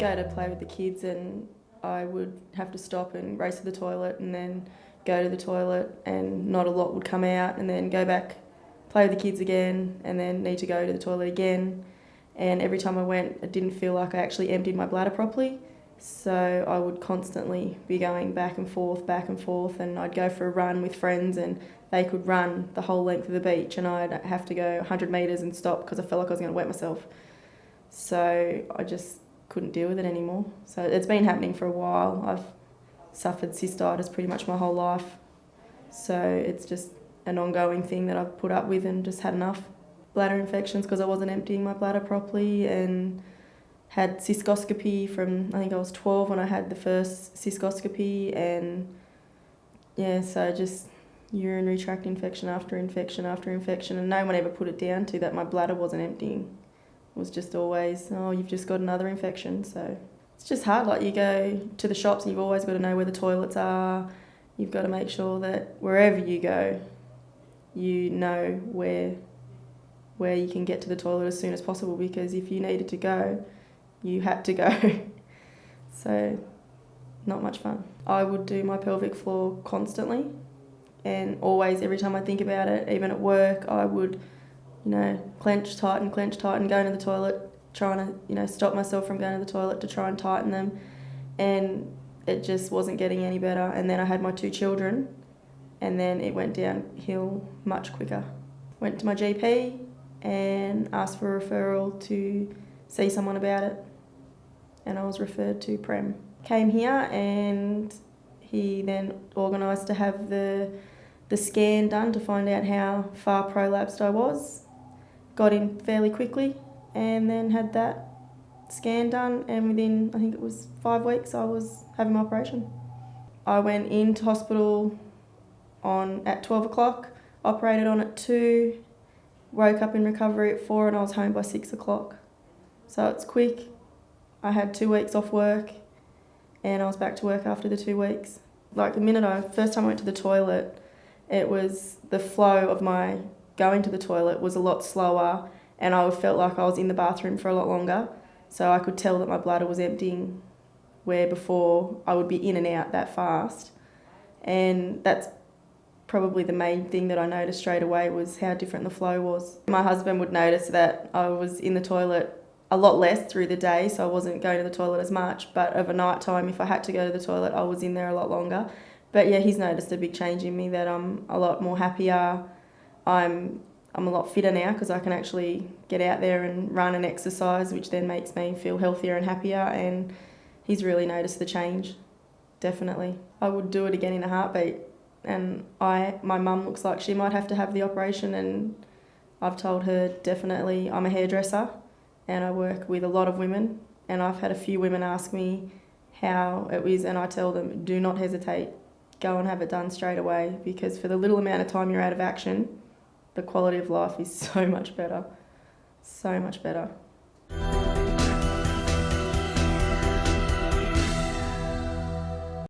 go to play with the kids and I would have to stop and race to the toilet and then go to the toilet and not a lot would come out, and then go back, play with the kids again, and then need to go to the toilet again. And every time I went, it didn't feel like I actually emptied my bladder properly. So I would constantly be going back and forth, and I'd go for a run with friends and they could run the whole length of the beach and I'd have to go 100 metres and stop because I felt like I was going to wet myself. So I just couldn't deal with it anymore. So it's been happening for a while. I've suffered cystitis pretty much my whole life. So it's just an ongoing thing that I've put up with and just had enough. Bladder infections because I wasn't emptying my bladder properly, and had cystoscopy from, I think I was 12 when I had the first cystoscopy, and yeah, so just urinary tract infection after infection after infection, and no one ever put it down to that my bladder wasn't emptying. It was just always, oh, you've just got another infection. So it's just hard. Like, you go to the shops and you've always got to know where the toilets are. You've got to make sure that wherever you go, you know where you can get to the toilet as soon as possible, because if you needed to go, you had to go. So not much fun. I would do my pelvic floor constantly, and always, every time I think about it, even at work, I would, clench tight and go into the toilet, trying to, stop myself from going to the toilet to try and tighten them. And it just wasn't getting any better. And then I had my 2 children, and then it went downhill much quicker. Went to my GP and asked for a referral to see someone about it. And I was referred to Prem. Came here and he then organised to have the scan done to find out how far prolapsed I was. Got in fairly quickly and then had that scan done, and within, I think it was 5 weeks, I was having my operation. I went into hospital at 12 o'clock, operated on at 2, woke up in recovery at 4, and I was home by 6 o'clock. So it's quick. I had 2 weeks off work and I was back to work after the 2 weeks. Like, first time I went to the toilet, it was the flow of my going to the toilet was a lot slower, and I felt like I was in the bathroom for a lot longer. So I could tell that my bladder was emptying, where before I would be in and out that fast. And that's probably the main thing that I noticed straight away, was how different the flow was. My husband would notice that I was in the toilet a lot less through the day, so I wasn't going to the toilet as much, but over night time, if I had to go to the toilet, I was in there a lot longer. But yeah, he's noticed a big change in me, that I'm a lot more happier. I'm a lot fitter now because I can actually get out there and run and exercise, which then makes me feel healthier and happier, and he's really noticed the change, definitely. I would do it again in a heartbeat, and my mum looks like she might have to have the operation, and I've told her definitely. I'm a hairdresser and I work with a lot of women, and I've had a few women ask me how it is, and I tell them, do not hesitate, go and have it done straight away, because for the little amount of time you're out of action, the quality of life is so much better. So much better.